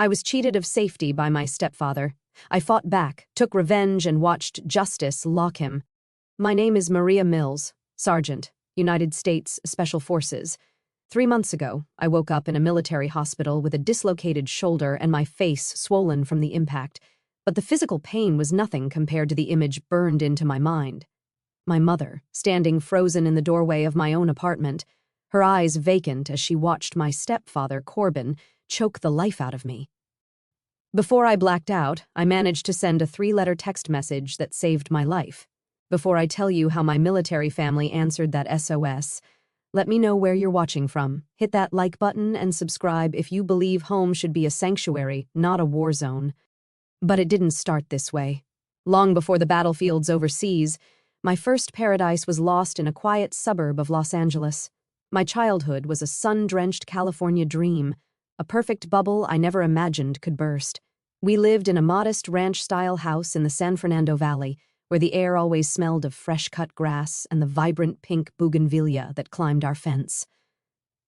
I was cheated of safety by my stepfather. I fought back, took revenge, and watched justice lock him. My name is Maria Mills, Sergeant, United States Special Forces. 3 months ago, I woke up in a military hospital with a dislocated shoulder and my face swollen from the impact, but the physical pain was nothing compared to the image burned into my mind. My mother, standing frozen in the doorway of my own apartment, her eyes vacant as she watched my stepfather, Corbin, choke the life out of me. Before I blacked out, I managed to send a 3-letter text message that saved my life. Before I tell you how my military family answered that SOS, let me know where you're watching from. Hit that like button and subscribe if you believe home should be a sanctuary, not a war zone. But it didn't start this way. Long before the battlefields overseas, my first paradise was lost in a quiet suburb of Los Angeles. My childhood was a sun-drenched California dream, a perfect bubble I never imagined could burst. We lived in a modest ranch-style house in the San Fernando Valley, where the air always smelled of fresh-cut grass and the vibrant pink bougainvillea that climbed our fence.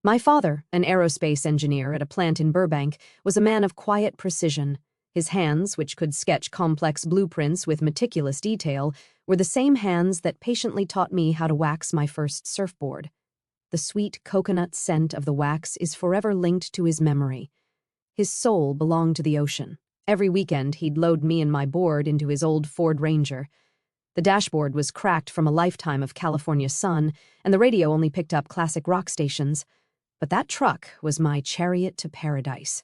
My father, an aerospace engineer at a plant in Burbank, was a man of quiet precision. His hands, which could sketch complex blueprints with meticulous detail, were the same hands that patiently taught me how to wax my first surfboard. The sweet coconut scent of the wax is forever linked to his memory. His soul belonged to the ocean. Every weekend, he'd load me and my board into his old Ford Ranger. The dashboard was cracked from a lifetime of California sun, and the radio only picked up classic rock stations. But that truck was my chariot to paradise.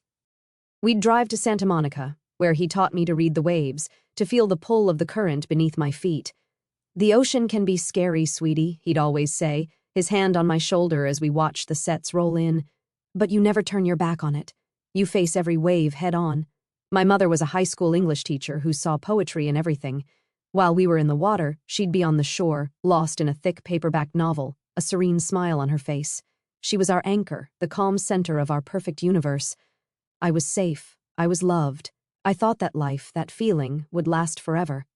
We'd drive to Santa Monica, where he taught me to read the waves, to feel the pull of the current beneath my feet. "The ocean can be scary, sweetie," he'd always say, his hand on my shoulder as we watched the sets roll in. "But you never turn your back on it. You face every wave head on." My mother was a high school English teacher who saw poetry in everything. While we were in the water, she'd be on the shore, lost in a thick paperback novel, a serene smile on her face. She was our anchor, the calm center of our perfect universe. I was safe. I was loved. I thought that life, that feeling, would last forever.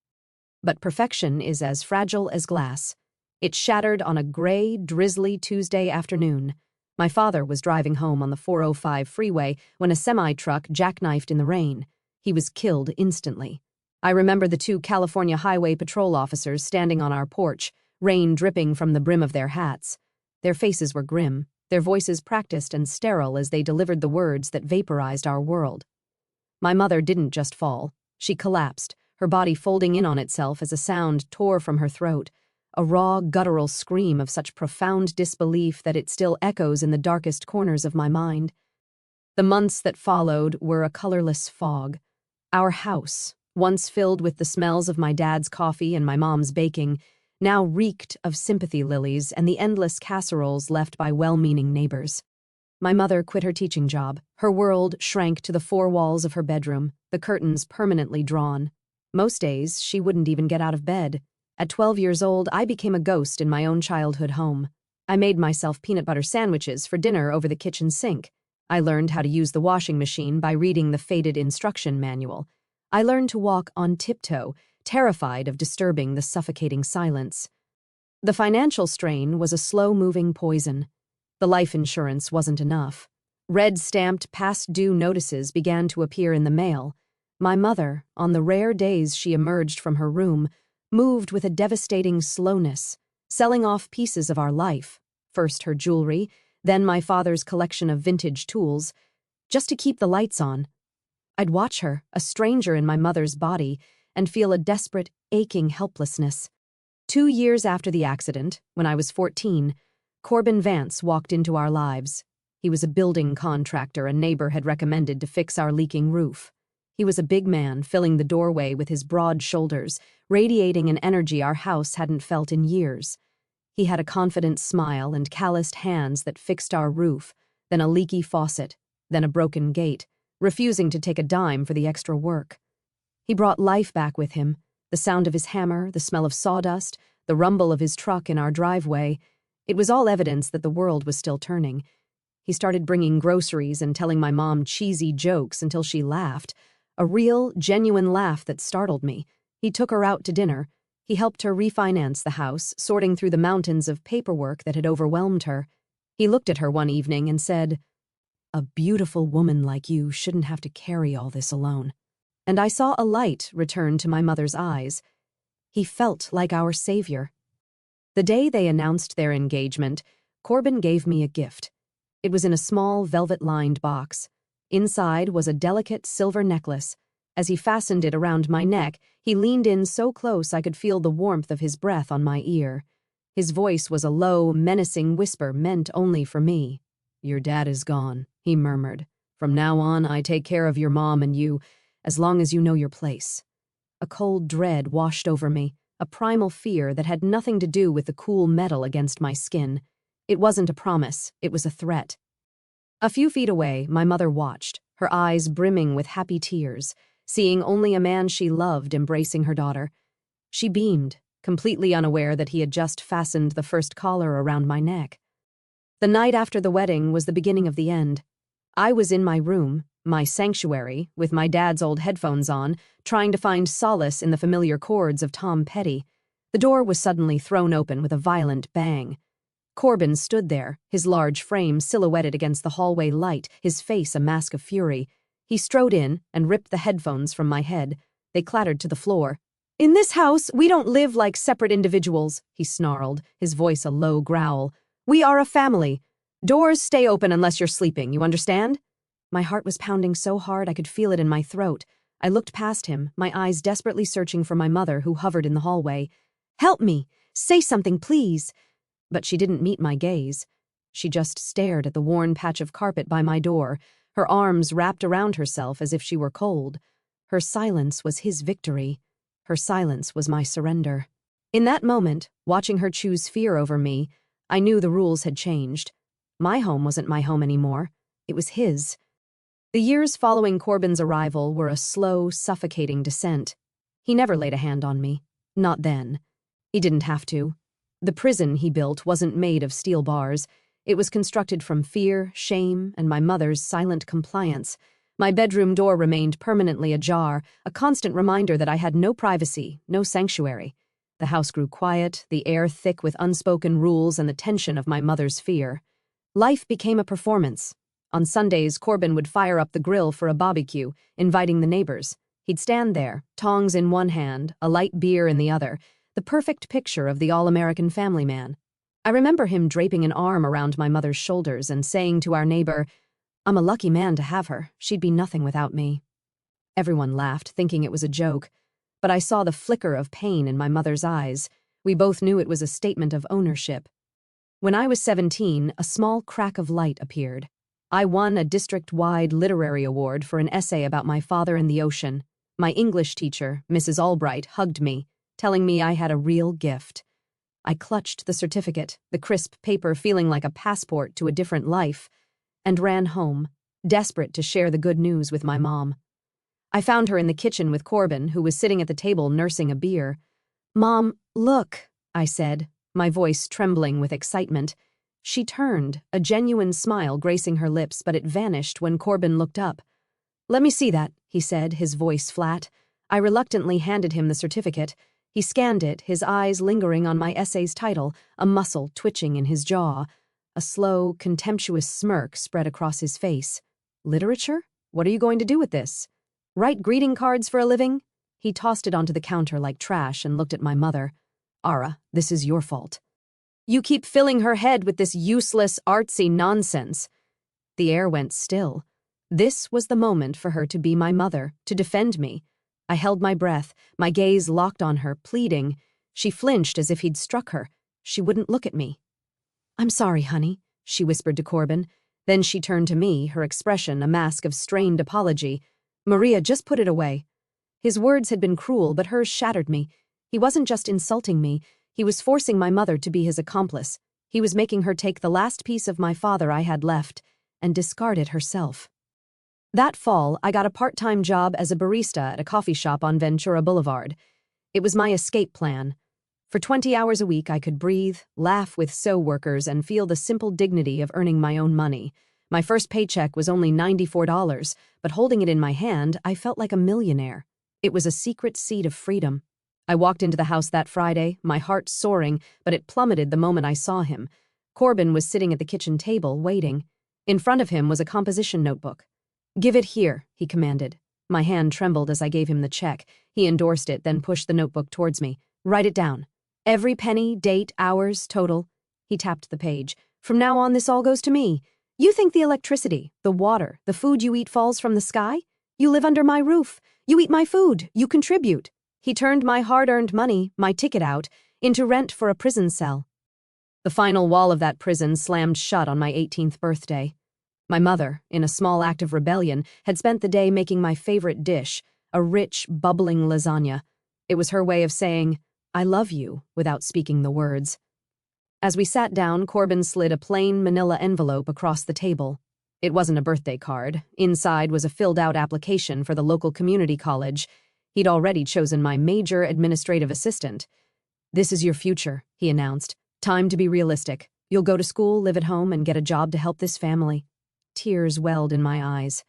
But perfection is as fragile as glass. It shattered on a gray, drizzly Tuesday afternoon. My father was driving home on the 405 freeway when a semi-truck jackknifed in the rain. He was killed instantly. I remember the 2 California Highway Patrol officers standing on our porch, rain dripping from the brim of their hats. Their faces were grim, their voices practiced and sterile as they delivered the words that vaporized our world. My mother didn't just fall. She collapsed, her body folding in on itself as a sound tore from her throat, a raw, guttural scream of such profound disbelief that it still echoes in the darkest corners of my mind. The months that followed were a colorless fog. Our house, once filled with the smells of my dad's coffee and my mom's baking, now reeked of sympathy lilies and the endless casseroles left by well-meaning neighbors. My mother quit her teaching job. Her world shrank to the 4 walls of her bedroom, the curtains permanently drawn. Most days, she wouldn't even get out of bed. At 12 years old, I became a ghost in my own childhood home. I made myself peanut butter sandwiches for dinner over the kitchen sink. I learned how to use the washing machine by reading the faded instruction manual. I learned to walk on tiptoe, terrified of disturbing the suffocating silence. The financial strain was a slow-moving poison. The life insurance wasn't enough. Red-stamped past-due notices began to appear in the mail. My mother, on the rare days she emerged from her room, moved with a devastating slowness, selling off pieces of our life, first her jewelry, then my father's collection of vintage tools, just to keep the lights on. I'd watch her, a stranger in my mother's body, and feel a desperate, aching helplessness. 2 years after the accident, when I was 14, Corbin Vance walked into our lives. He was a building contractor a neighbor had recommended to fix our leaking roof. He was a big man, filling the doorway with his broad shoulders, radiating an energy our house hadn't felt in years. He had a confident smile and calloused hands that fixed our roof, then a leaky faucet, then a broken gate, refusing to take a dime for the extra work. He brought life back with him, the sound of his hammer, the smell of sawdust, the rumble of his truck in our driveway. It was all evidence that the world was still turning. He started bringing groceries and telling my mom cheesy jokes until she laughed, a real, genuine laugh that startled me. He took her out to dinner. He helped her refinance the house, sorting through the mountains of paperwork that had overwhelmed her. He looked at her one evening and said, A beautiful woman like you shouldn't have to carry all this alone. And I saw a light return to my mother's eyes. He felt like our savior. The day they announced their engagement, Corbin gave me a gift. It was in a small velvet-lined box. Inside was a delicate silver necklace. As he fastened it around my neck, he leaned in so close I could feel the warmth of his breath on my ear. His voice was a low, menacing whisper meant only for me. "Your dad is gone," he murmured. "From now on, I take care of your mom and you, as long as you know your place." A cold dread washed over me, a primal fear that had nothing to do with the cool metal against my skin. It wasn't a promise, it was a threat. A few feet away, my mother watched, her eyes brimming with happy tears, seeing only a man she loved embracing her daughter. She beamed, completely unaware that he had just fastened the first collar around my neck. The night after the wedding was the beginning of the end. I was in my room, my sanctuary, with my dad's old headphones on, trying to find solace in the familiar chords of Tom Petty. The door was suddenly thrown open with a violent bang. Corbin stood there, his large frame silhouetted against the hallway light, his face a mask of fury. He strode in and ripped the headphones from my head. They clattered to the floor. "In this house, we don't live like separate individuals," he snarled, his voice a low growl. "We are a family. Doors stay open unless you're sleeping, you understand?" My heart was pounding so hard I could feel it in my throat. I looked past him, my eyes desperately searching for my mother who hovered in the hallway. "Help me! Say something, please!" But she didn't meet my gaze. She just stared at the worn patch of carpet by my door, her arms wrapped around herself as if she were cold. Her silence was his victory. Her silence was my surrender. In that moment, watching her choose fear over me, I knew the rules had changed. My home wasn't my home anymore. It was his. The years following Corbin's arrival were a slow, suffocating descent. He never laid a hand on me. Not then. He didn't have to. The prison he built wasn't made of steel bars. It was constructed from fear, shame, and my mother's silent compliance. My bedroom door remained permanently ajar, a constant reminder that I had no privacy, no sanctuary. The house grew quiet, the air thick with unspoken rules and the tension of my mother's fear. Life became a performance. On Sundays, Corbin would fire up the grill for a barbecue, inviting the neighbors. He'd stand there, tongs in one hand, a light beer in the other, the perfect picture of the all-American family man. I remember him draping an arm around my mother's shoulders and saying to our neighbor, "I'm a lucky man to have her. She'd be nothing without me." Everyone laughed, thinking it was a joke, but I saw the flicker of pain in my mother's eyes. We both knew it was a statement of ownership. When I was 17, a small crack of light appeared. I won a district-wide literary award for an essay about my father and the ocean. My English teacher, Mrs. Albright, hugged me, telling me I had a real gift. I clutched the certificate, the crisp paper feeling like a passport to a different life, and ran home, desperate to share the good news with my mom. I found her in the kitchen with Corbin, who was sitting at the table nursing a beer. "Mom, look," I said, my voice trembling with excitement. She turned, a genuine smile gracing her lips, but it vanished when Corbin looked up. "Let me see that," he said, his voice flat. I reluctantly handed him the certificate. He scanned it, his eyes lingering on my essay's title, a muscle twitching in his jaw. A slow, contemptuous smirk spread across his face. "Literature? What are you going to do with this? Write greeting cards for a living?" He tossed it onto the counter like trash and looked at my mother. "Ara, this is your fault. You keep filling her head with this useless, artsy nonsense." The air went still. This was the moment for her to be my mother, to defend me. I held my breath, my gaze locked on her, pleading. She flinched as if he'd struck her. She wouldn't look at me. "I'm sorry, honey," she whispered to Corbin. Then she turned to me, her expression a mask of strained apology. "Maria, just put it away." His words had been cruel, but hers shattered me. He wasn't just insulting me. He was forcing my mother to be his accomplice. He was making her take the last piece of my father I had left and discard it herself. That fall, I got a part-time job as a barista at a coffee shop on Ventura Boulevard. It was my escape plan. For 20 hours a week, I could breathe, laugh with workers, and feel the simple dignity of earning my own money. My first paycheck was only $94, but holding it in my hand, I felt like a millionaire. It was a secret seed of freedom. I walked into the house that Friday, my heart soaring, but it plummeted the moment I saw him. Corbin was sitting at the kitchen table, waiting. In front of him was a composition notebook. "Give it here," he commanded. My hand trembled as I gave him the check. He endorsed it, then pushed the notebook towards me. "Write it down. Every penny, date, hours, total." He tapped the page. "From now on, this all goes to me. You think the electricity, the water, the food you eat falls from the sky? You live under my roof. You eat my food. You contribute." He turned my hard-earned money, my ticket out, into rent for a prison cell. The final wall of that prison slammed shut on my 18th birthday. My mother, in a small act of rebellion, had spent the day making my favorite dish, a rich, bubbling lasagna. It was her way of saying, "I love you," without speaking the words. As we sat down, Corbin slid a plain manila envelope across the table. It wasn't a birthday card. Inside was a filled-out application for the local community college. He'd already chosen my major administrative assistant. "This is your future," he announced. "Time to be realistic. You'll go to school, live at home, and get a job to help this family." Tears welled in my eyes.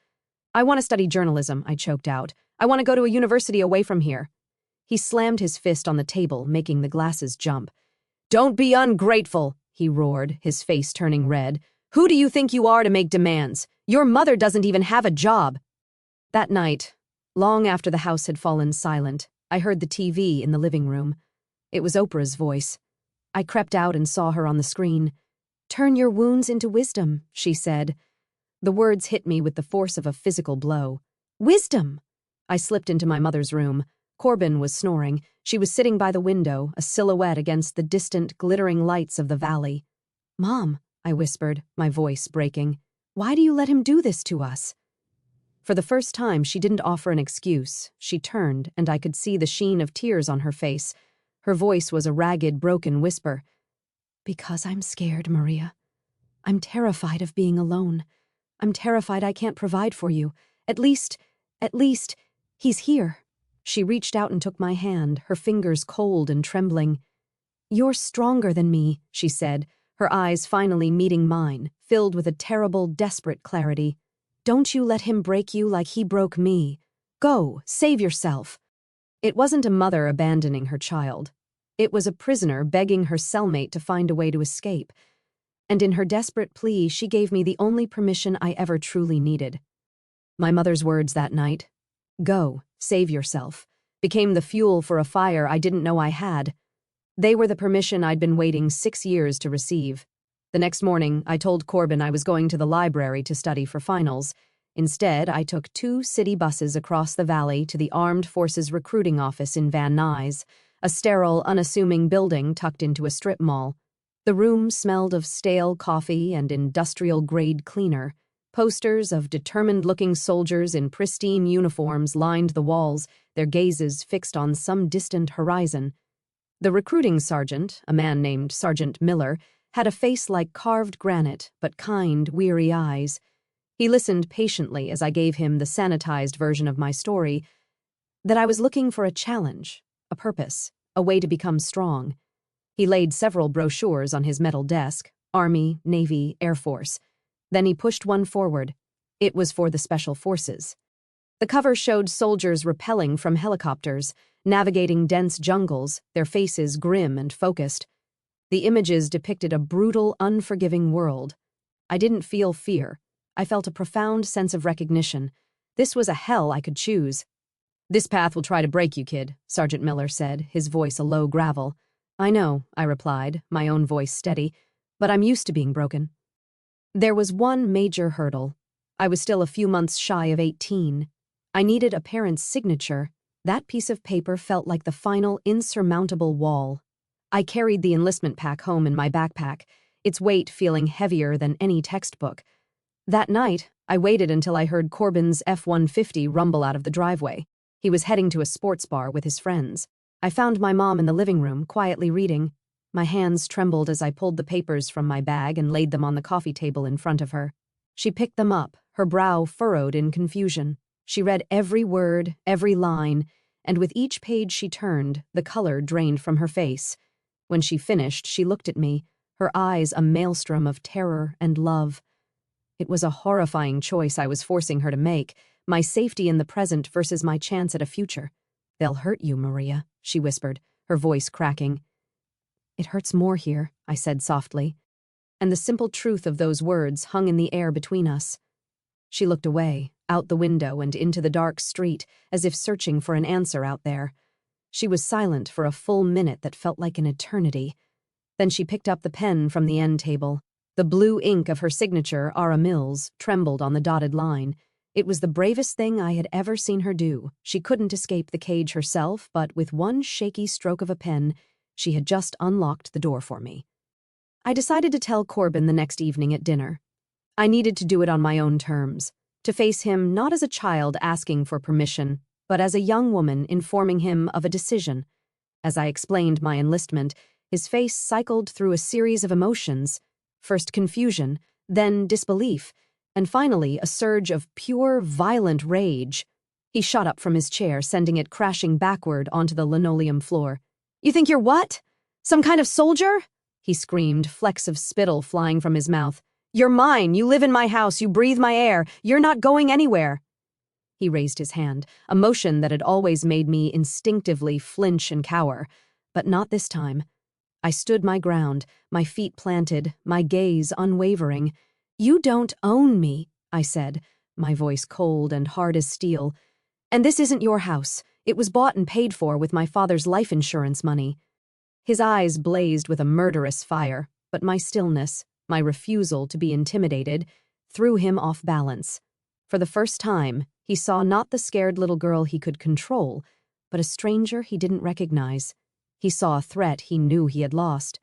"I want to study journalism," I choked out. "I want to go to a university away from here." He slammed his fist on the table, making the glasses jump. "Don't be ungrateful," he roared, his face turning red. "Who do you think you are to make demands? Your mother doesn't even have a job." That night, long after the house had fallen silent, I heard the TV in the living room. It was Oprah's voice. I crept out and saw her on the screen. "Turn your wounds into wisdom," she said. The words hit me with the force of a physical blow. Wisdom! I slipped into my mother's room. Corbin was snoring. She was sitting by the window, a silhouette against the distant, glittering lights of the valley. "Mom," I whispered, my voice breaking, "why do you let him do this to us?" For the first time, she didn't offer an excuse. She turned, and I could see the sheen of tears on her face. Her voice was a ragged, broken whisper. "Because I'm scared, Maria. I'm terrified of being alone. I'm terrified I can't provide for you. At least, he's here." She reached out and took my hand, her fingers cold and trembling. "You're stronger than me," she said, her eyes finally meeting mine, filled with a terrible, desperate clarity. "Don't you let him break you like he broke me. Go, save yourself." It wasn't a mother abandoning her child. It was a prisoner begging her cellmate to find a way to escape. And in her desperate plea, she gave me the only permission I ever truly needed. My mother's words that night, "Go, save yourself," became the fuel for a fire I didn't know I had. They were the permission I'd been waiting 6 years to receive. The next morning, I told Corbin I was going to the library to study for finals. Instead, I took 2 city buses across the valley to the Armed Forces recruiting office in Van Nuys, a sterile, unassuming building tucked into a strip mall. The room smelled of stale coffee and industrial-grade cleaner. Posters of determined-looking soldiers in pristine uniforms lined the walls, their gazes fixed on some distant horizon. The recruiting sergeant, a man named Sergeant Miller, had a face like carved granite, but kind, weary eyes. He listened patiently as I gave him the sanitized version of my story, that I was looking for a challenge, a purpose, a way to become strong. He laid several brochures on his metal desk, Army, Navy, Air Force. Then he pushed one forward. It was for the Special Forces. The cover showed soldiers rappelling from helicopters, navigating dense jungles, their faces grim and focused. The images depicted a brutal, unforgiving world. I didn't feel fear. I felt a profound sense of recognition. This was a hell I could choose. "This path will try to break you, kid," Sergeant Miller said, his voice a low gravel. "I know," I replied, my own voice steady, "but I'm used to being broken." There was one major hurdle. I was still a few months shy of 18. I needed a parent's signature. That piece of paper felt like the final, insurmountable wall. I carried the enlistment pack home in my backpack, its weight feeling heavier than any textbook. That night, I waited until I heard Corbin's F-150 rumble out of the driveway. He was heading to a sports bar with his friends. I found my mom in the living room, quietly reading. My hands trembled as I pulled the papers from my bag and laid them on the coffee table in front of her. She picked them up, her brow furrowed in confusion. She read every word, every line, and with each page she turned, the color drained from her face. When she finished, she looked at me, her eyes a maelstrom of terror and love. It was a horrifying choice I was forcing her to make, my safety in the present versus my chance at a future. "They'll hurt you, Maria," she whispered, her voice cracking. "It hurts more here," I said softly. and the simple truth of those words hung in the air between us. She looked away, out the window and into the dark street, as if searching for an answer out there. She was silent for a full minute that felt like an eternity. Then she picked up the pen from the end table. The blue ink of her signature, R.A. Mills, trembled on the dotted line. It was the bravest thing I had ever seen her do. She couldn't escape the cage herself, but with one shaky stroke of a pen, she had just unlocked the door for me. I decided to tell Corbin the next evening at dinner. I needed to do it on my own terms, to face him not as a child asking for permission, but as a young woman informing him of a decision. As I explained my enlistment, his face cycled through a series of emotions, first confusion, then disbelief, and finally a surge of pure, violent rage. He shot up from his chair, sending it crashing backward onto the linoleum floor. "You think you're what? Some kind of soldier?" he screamed, flecks of spittle flying from his mouth. "You're mine. You live in my house. You breathe my air. You're not going anywhere." He raised his hand, a motion that had always made me instinctively flinch and cower, but not this time. I stood my ground, my feet planted, my gaze unwavering. "You don't own me," I said, my voice cold and hard as steel. "And this isn't your house. It was bought and paid for with my father's life insurance money." His eyes blazed with a murderous fire, but my stillness, my refusal to be intimidated, threw him off balance. For the first time, he saw not the scared little girl he could control, but a stranger he didn't recognize. He saw a threat he knew he had lost.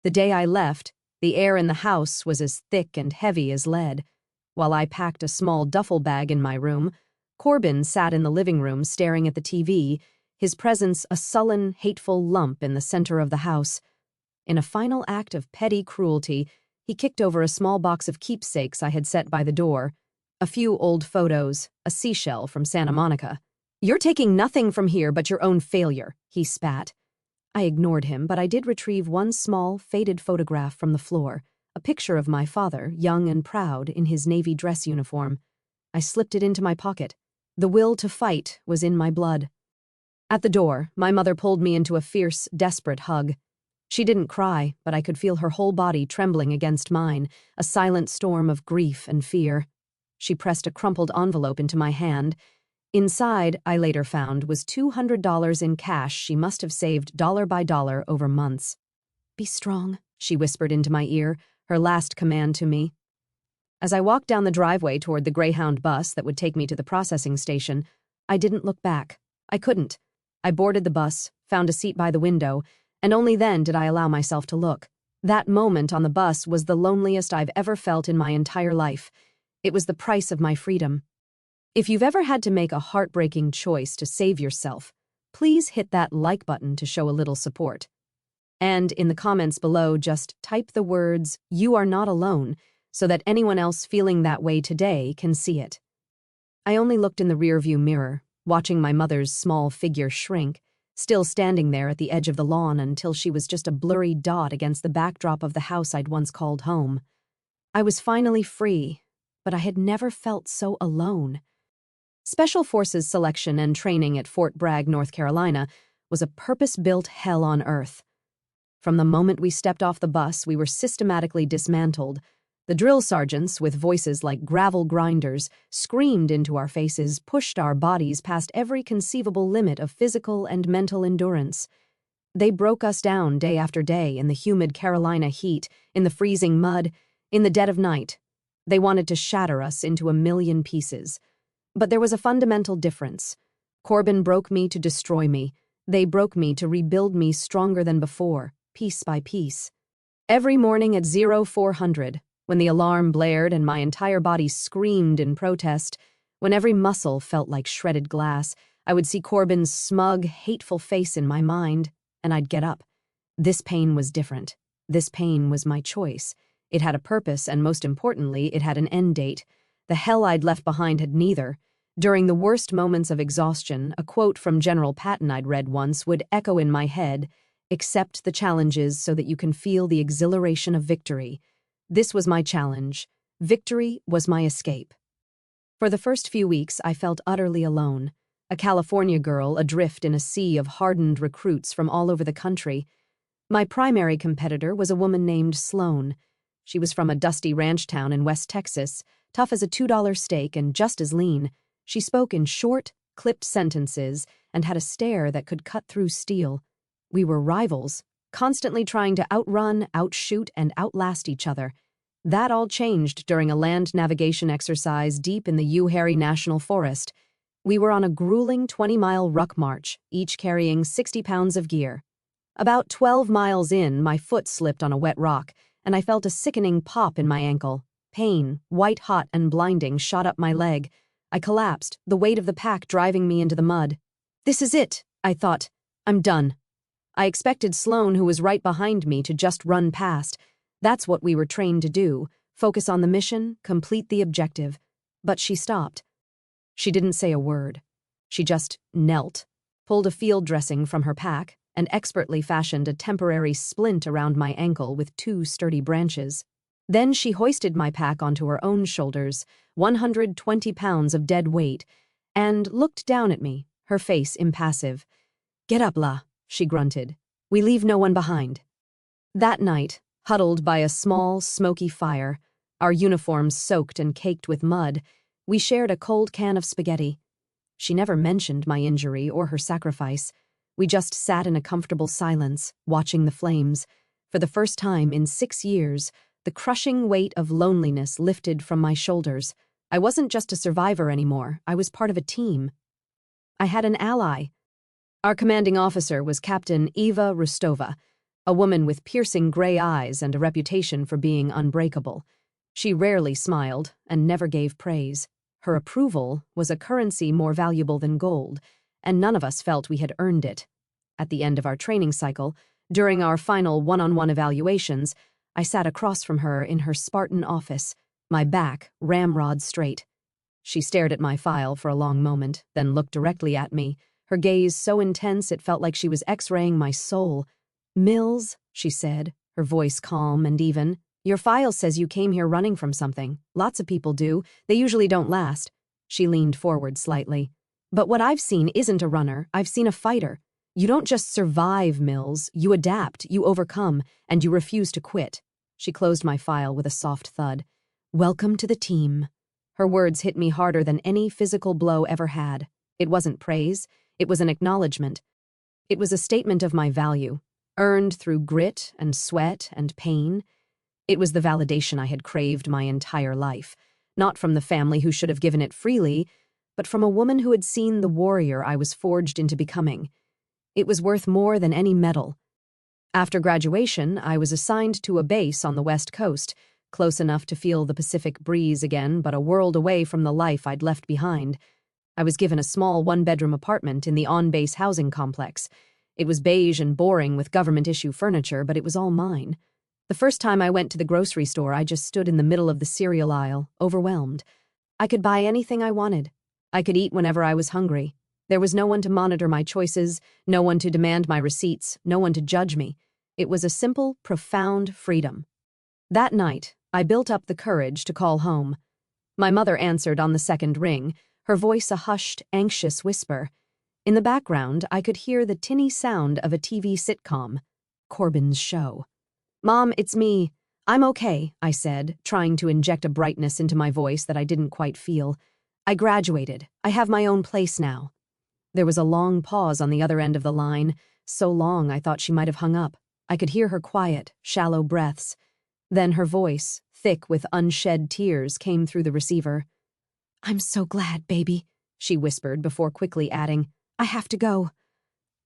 The day I left, the air in the house was as thick and heavy as lead. While I packed a small duffel bag in my room, Corbin sat in the living room staring at the TV, his presence a sullen, hateful lump in the center of the house. In a final act of petty cruelty, he kicked over a small box of keepsakes I had set by the door, a few old photos, a seashell from Santa Monica. "You're taking nothing from here but your own failure," he spat. I ignored him, but I did retrieve one small, faded photograph from the floor, a picture of my father, young and proud, in his Navy dress uniform. I slipped it into my pocket. The will to fight was in my blood. At the door, my mother pulled me into a fierce, desperate hug. She didn't cry, but I could feel her whole body trembling against mine, a silent storm of grief and fear. She pressed a crumpled envelope into my hand. Inside, I later found, was $200 in cash she must have saved dollar by dollar over months. "Be strong," she whispered into my ear, her last command to me. As I walked down the driveway toward the Greyhound bus that would take me to the processing station, I didn't look back. I couldn't. I boarded the bus, found a seat by the window, and only then did I allow myself to look. That moment on the bus was the loneliest I've ever felt in my entire life. It was the price of my freedom. If you've ever had to make a heartbreaking choice to save yourself, please hit that like button to show a little support. And in the comments below, just type the words, "You are not alone," so that anyone else feeling that way today can see it. I only looked in the rearview mirror, watching my mother's small figure shrink, still standing there at the edge of the lawn until she was just a blurry dot against the backdrop of the house I'd once called home. I was finally free, but I had never felt so alone. Special Forces selection and training at Fort Bragg, North Carolina, was a purpose-built hell on earth. From the moment we stepped off the bus, we were systematically dismantled. The drill sergeants, with voices like gravel grinders, screamed into our faces, pushed our bodies past every conceivable limit of physical and mental endurance. They broke us down day after day in the humid Carolina heat, in the freezing mud, in the dead of night. They wanted to shatter us into a million pieces. But there was a fundamental difference. Corbin broke me to destroy me. They broke me to rebuild me stronger than before, piece by piece. Every morning at 0400, when the alarm blared and my entire body screamed in protest, when every muscle felt like shredded glass, I would see Corbin's smug, hateful face in my mind, and I'd get up. This pain was different. This pain was my choice. It had a purpose, and most importantly, it had an end date. The hell I'd left behind had neither. During the worst moments of exhaustion, a quote from General Patton I'd read once would echo in my head, "Accept the challenges so that you can feel the exhilaration of victory." This was my challenge. Victory was my escape. For the first few weeks, I felt utterly alone. A California girl adrift in a sea of hardened recruits from all over the country. My primary competitor was a woman named Sloane. She was from a dusty ranch town in West Texas, tough as a $2 steak and just as lean. She spoke in short, clipped sentences and had a stare that could cut through steel. We were rivals, constantly trying to outrun, outshoot, and outlast each other. That all changed during a land navigation exercise deep in the Uwharrie National Forest. We were on a grueling 20-mile ruck march, each carrying 60 pounds of gear. About 12 miles in, my foot slipped on a wet rock, and I felt a sickening pop in my ankle. Pain, white-hot and blinding, shot up my leg. I collapsed, the weight of the pack driving me into the mud. This is it, I thought. I'm done. I expected Sloane, who was right behind me, to just run past. That's what we were trained to do, focus on the mission, complete the objective. But she stopped. She didn't say a word. She just knelt, pulled a field dressing from her pack, and expertly fashioned a temporary splint around my ankle with 2 sturdy branches. Then she hoisted my pack onto her own shoulders, 120 pounds of dead weight, and looked down at me, her face impassive. "Get up, La," she grunted. "We leave no one behind." That night, huddled by a small, smoky fire, our uniforms soaked and caked with mud, we shared a cold can of spaghetti. She never mentioned my injury or her sacrifice. We just sat in a comfortable silence, watching the flames. For the first time in 6 years, the crushing weight of loneliness lifted from my shoulders. I wasn't just a survivor anymore. I was part of a team. I had an ally. Our commanding officer was Captain Eva Rostova, a woman with piercing gray eyes and a reputation for being unbreakable. She rarely smiled and never gave praise. Her approval was a currency more valuable than gold, and none of us felt we had earned it. At the end of our training cycle, during our final one-on-one evaluations, I sat across from her in her Spartan office, my back ramrod straight. She stared at my file for a long moment, then looked directly at me, her gaze so intense it felt like she was x-raying my soul. "Mills," she said, her voice calm and even, "your file says you came here running from something. Lots of people do. They usually don't last." She leaned forward slightly. "But what I've seen isn't a runner. I've seen a fighter. You don't just survive, Mills. You adapt, you overcome, and you refuse to quit." She closed my file with a soft thud. "Welcome to the team." Her words hit me harder than any physical blow ever had. It wasn't praise. It was an acknowledgement. It was a statement of my value, earned through grit and sweat and pain. It was the validation I had craved my entire life, not from the family who should have given it freely, but from a woman who had seen the warrior I was forged into becoming. It was worth more than any medal. After graduation, I was assigned to a base on the West Coast, close enough to feel the Pacific breeze again, but a world away from the life I'd left behind. I was given a small one-bedroom apartment in the on-base housing complex. It was beige and boring with government-issue furniture, but it was all mine. The first time I went to the grocery store, I just stood in the middle of the cereal aisle, overwhelmed. I could buy anything I wanted. I could eat whenever I was hungry. There was no one to monitor my choices, no one to demand my receipts, no one to judge me. It was a simple, profound freedom. That night, I built up the courage to call home. My mother answered on the second ring, her voice a hushed, anxious whisper. In the background, I could hear the tinny sound of a TV sitcom, Corbin's Show. "Mom, it's me. I'm okay," I said, trying to inject a brightness into my voice that I didn't quite feel. "I graduated. I have my own place now." There was a long pause on the other end of the line, so long I thought she might have hung up. I could hear her quiet, shallow breaths. Then her voice, thick with unshed tears, came through the receiver. "I'm so glad, baby," she whispered before quickly adding, "I have to go."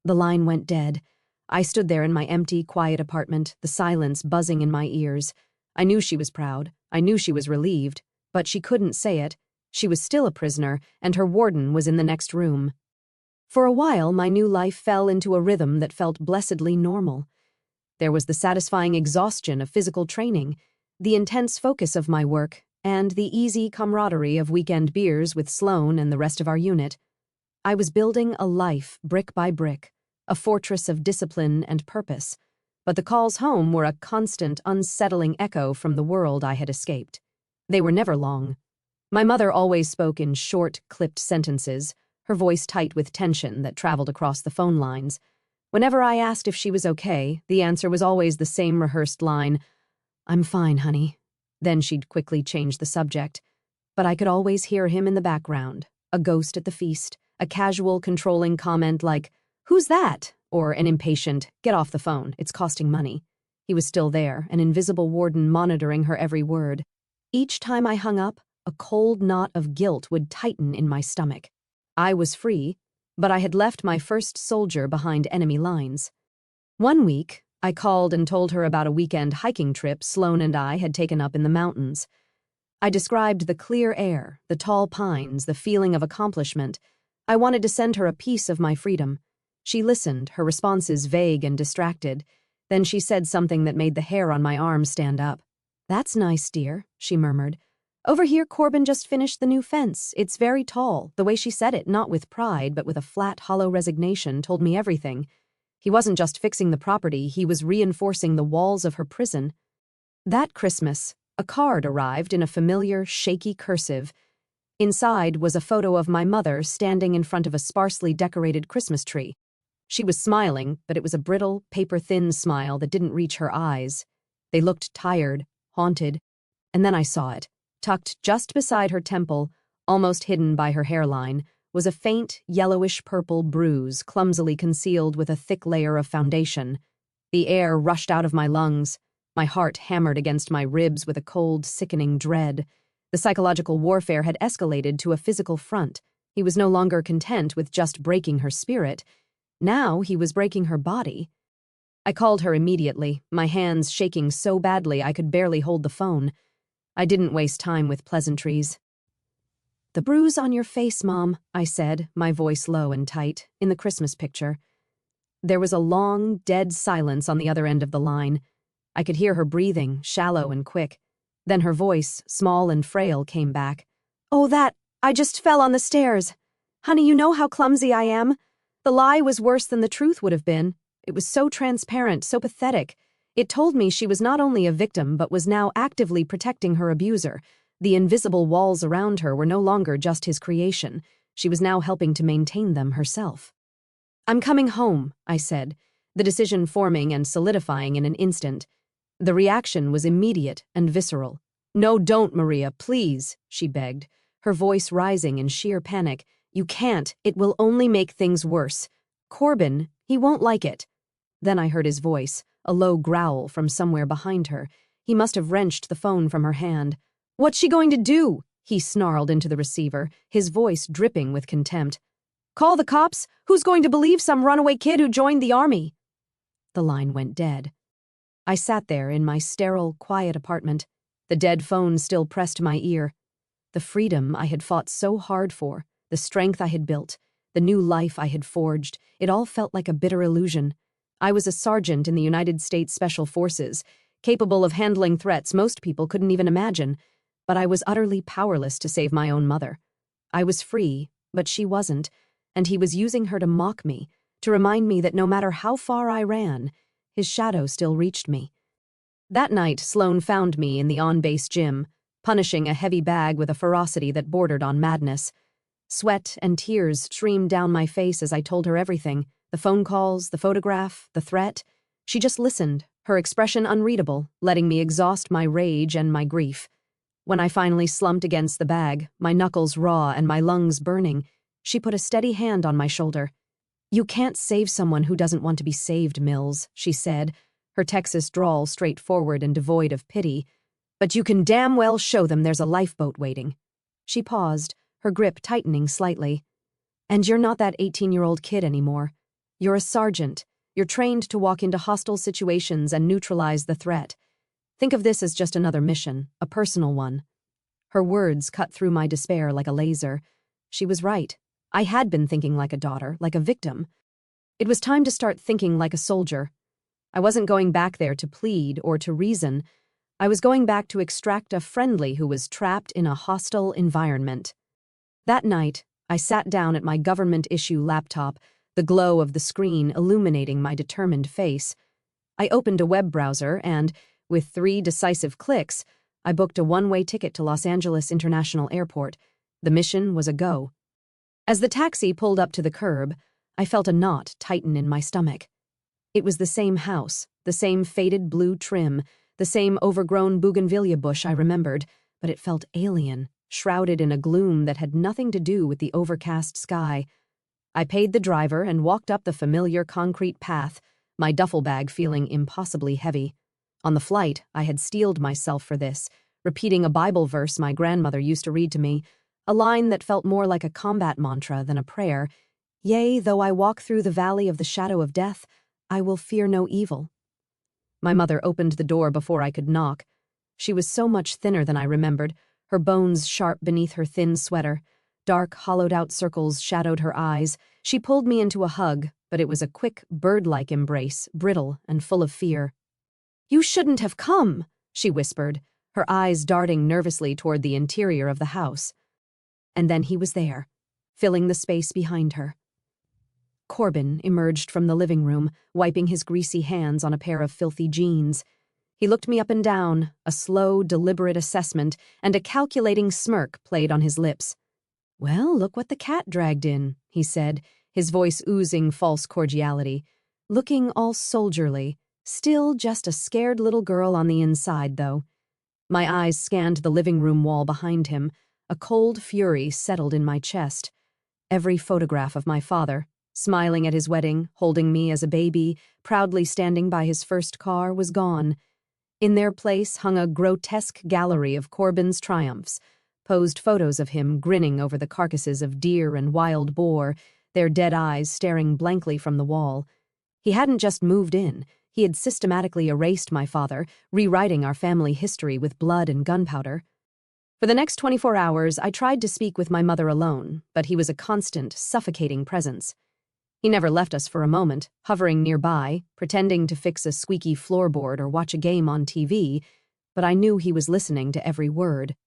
The line went dead. I stood there in my empty, quiet apartment, the silence buzzing in my ears. I knew she was proud. I knew she was relieved. But she couldn't say it. She was still a prisoner, and her warden was in the next room. For a while, my new life fell into a rhythm that felt blessedly normal. There was the satisfying exhaustion of physical training, the intense focus of my work, and the easy camaraderie of weekend beers with Sloane and the rest of our unit. I was building a life brick by brick, a fortress of discipline and purpose, but the calls home were a constant, unsettling echo from the world I had escaped. They were never long. My mother always spoke in short, clipped sentences, her voice tight with tension that traveled across the phone lines. Whenever I asked if she was okay, the answer was always the same rehearsed line, I'm fine, honey. Then she'd quickly change the subject. But I could always hear him in the background, a ghost at the feast, a casual, controlling comment like, "Who's that?" or an impatient, "Get off the phone, it's costing money." He was still there, an invisible warden monitoring her every word. Each time I hung up, a cold knot of guilt would tighten in my stomach. I was free, but I had left my first soldier behind enemy lines. One week, I called and told her about a weekend hiking trip Sloane and I had taken up in the mountains. I described the clear air, the tall pines, the feeling of accomplishment. I wanted to send her a piece of my freedom. She listened, her responses vague and distracted. Then she said something that made the hair on my arm stand up. "That's nice, dear," she murmured. "Over here, Corbin just finished the new fence. It's very tall." The way she said it, not with pride, but with a flat, hollow resignation, told me everything. He wasn't just fixing the property, he was reinforcing the walls of her prison. That Christmas, a card arrived in a familiar, shaky cursive. Inside was a photo of my mother standing in front of a sparsely decorated Christmas tree. She was smiling, but it was a brittle, paper-thin smile that didn't reach her eyes. They looked tired, haunted. And then I saw it. Tucked just beside her temple, almost hidden by her hairline, was a faint, yellowish-purple bruise clumsily concealed with a thick layer of foundation. The air rushed out of my lungs. My heart hammered against my ribs with a cold, sickening dread. The psychological warfare had escalated to a physical front. He was no longer content with just breaking her spirit. Now he was breaking her body. I called her immediately, my hands shaking so badly I could barely hold the phone. I didn't waste time with pleasantries. "The bruise on your face, Mom," I said, my voice low and tight, in the Christmas picture. There was a long, dead silence on the other end of the line. I could hear her breathing, shallow and quick. Then her voice, small and frail, came back. "Oh, I just fell on the stairs. Honey, you know how clumsy I am. The lie was worse than the truth would have been. It was so transparent, so pathetic. It told me she was not only a victim but was now actively protecting her abuser. The invisible walls around her were no longer just his creation. She was now helping to maintain them herself. "I'm coming home," I said, the decision forming and solidifying in an instant. The reaction was immediate and visceral. "No, don't, Maria, please," she begged, her voice rising in sheer panic. "You can't. It will only make things worse. Corbin, he won't like it." Then I heard his voice, a low growl from somewhere behind her. He must have wrenched the phone from her hand. "What's she going to do?" he snarled into the receiver, his voice dripping with contempt. "Call the cops? Who's going to believe some runaway kid who joined the army?" The line went dead. I sat there in my sterile, quiet apartment, the dead phone still pressed to my ear. The freedom I had fought so hard for, the strength I had built, the new life I had forged, it all felt like a bitter illusion. I was a sergeant in the United States Special Forces, capable of handling threats most people couldn't even imagine, but I was utterly powerless to save my own mother. I was free, but she wasn't, and he was using her to mock me, to remind me that no matter how far I ran, his shadow still reached me. That night, Sloane found me in the on-base gym, punishing a heavy bag with a ferocity that bordered on madness. Sweat and tears streamed down my face as I told her everything, the phone calls, the photograph, the threat. She just listened, her expression unreadable, letting me exhaust my rage and my grief. When I finally slumped against the bag, my knuckles raw and my lungs burning, she put a steady hand on my shoulder. "You can't save someone who doesn't want to be saved, Mills," she said, her Texas drawl straightforward and devoid of pity. "But you can damn well show them there's a lifeboat waiting." She paused, her grip tightening slightly. "And you're not that 18-year-old kid anymore. You're a sergeant. You're trained to walk into hostile situations and neutralize the threat. Think of this as just another mission, a personal one." Her words cut through my despair like a laser. She was right. I had been thinking like a daughter, like a victim. It was time to start thinking like a soldier. I wasn't going back there to plead or to reason. I was going back to extract a friendly who was trapped in a hostile environment. That night, I sat down at my government-issue laptop, the glow of the screen illuminating my determined face. I opened a web browser and, with 3 decisive clicks, I booked a one-way ticket to Los Angeles International Airport. The mission was a go. As the taxi pulled up to the curb, I felt a knot tighten in my stomach. It was the same house, the same faded blue trim, the same overgrown bougainvillea bush I remembered, but it felt alien, shrouded in a gloom that had nothing to do with the overcast sky. I paid the driver and walked up the familiar concrete path, my duffel bag feeling impossibly heavy. On the flight, I had steeled myself for this, repeating a Bible verse my grandmother used to read to me, a line that felt more like a combat mantra than a prayer. Yea, though I walk through the valley of the shadow of death, I will fear no evil. My mother opened the door before I could knock. She was so much thinner than I remembered, her bones sharp beneath her thin sweater. Dark, hollowed-out circles shadowed her eyes. She pulled me into a hug, but it was a quick, bird-like embrace, brittle and full of fear. "You shouldn't have come," she whispered, her eyes darting nervously toward the interior of the house. And then he was there, filling the space behind her. Corbin emerged from the living room, wiping his greasy hands on a pair of filthy jeans. He looked me up and down, a slow, deliberate assessment, and a calculating smirk played on his lips. "Well, look what the cat dragged in," he said, his voice oozing false cordiality. Looking all soldierly, still just a scared little girl on the inside, though. My eyes scanned the living room wall behind him. A cold fury settled in my chest. Every photograph of my father, smiling at his wedding, holding me as a baby, proudly standing by his first car, was gone. In their place hung a grotesque gallery of Corbin's triumphs, posed photos of him grinning over the carcasses of deer and wild boar, their dead eyes staring blankly from the wall. He hadn't just moved in. He had systematically erased my father, rewriting our family history with blood and gunpowder. For the next 24 hours, I tried to speak with my mother alone, but he was a constant, suffocating presence. He never left us for a moment, hovering nearby, pretending to fix a squeaky floorboard or watch a game on TV, but I knew he was listening to every word.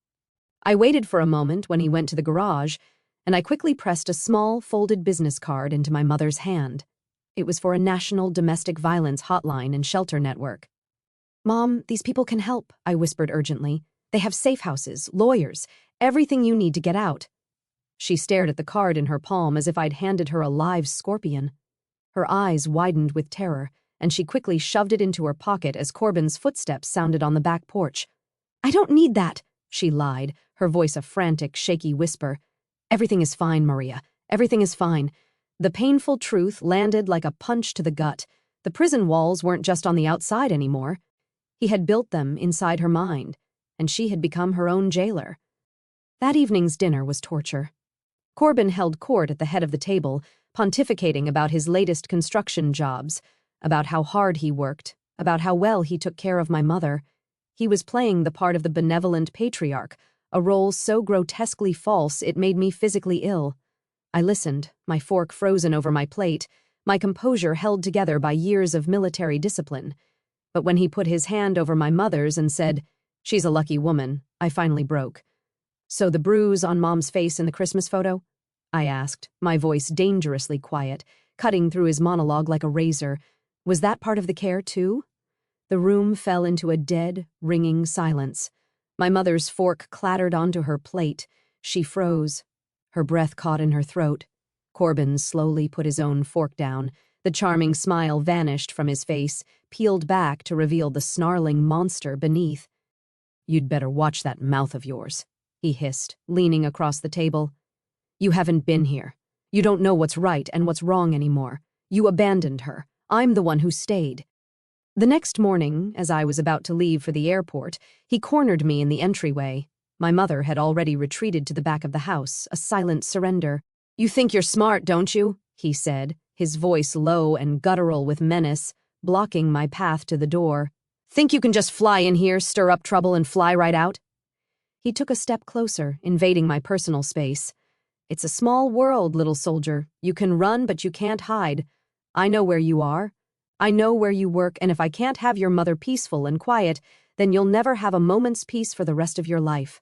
I waited for a moment when he went to the garage, and I quickly pressed a small, folded business card into my mother's hand. It was for a national domestic violence hotline and shelter network. "Mom, these people can help," I whispered urgently. "They have safe houses, lawyers, everything you need to get out." She stared at the card in her palm as if I'd handed her a live scorpion. Her eyes widened with terror, and she quickly shoved it into her pocket as Corbin's footsteps sounded on the back porch. "I don't need that," she lied, her voice a frantic, shaky whisper. "Everything is fine, Maria. Everything is fine." The painful truth landed like a punch to the gut. The prison walls weren't just on the outside anymore. He had built them inside her mind, and she had become her own jailer. That evening's dinner was torture. Corbin held court at the head of the table, pontificating about his latest construction jobs, about how hard he worked, about how well he took care of my mother. He was playing the part of the benevolent patriarch, a role so grotesquely false it made me physically ill. I listened, my fork frozen over my plate, my composure held together by years of military discipline. But when he put his hand over my mother's and said, "She's a lucky woman," I finally broke. "So the bruise on Mom's face in the Christmas photo?" I asked, my voice dangerously quiet, cutting through his monologue like a razor. Was that part of the care, too? The room fell into a dead, ringing silence. My mother's fork clattered onto her plate. She froze. Her breath caught in her throat. Corbin slowly put his own fork down. The charming smile vanished from his face, peeled back to reveal the snarling monster beneath. "You'd better watch that mouth of yours," he hissed, leaning across the table. "You haven't been here. You don't know what's right and what's wrong anymore. You abandoned her. I'm the one who stayed." The next morning, as I was about to leave for the airport, he cornered me in the entryway. My mother had already retreated to the back of the house, a silent surrender. "You think you're smart, don't you?" he said, his voice low and guttural with menace, blocking my path to the door. "Think you can just fly in here, stir up trouble, and fly right out?" He took a step closer, invading my personal space. "It's a small world, little soldier. You can run, but you can't hide. I know where you are. I know where you work, and if I can't have your mother peaceful and quiet, then you'll never have a moment's peace for the rest of your life."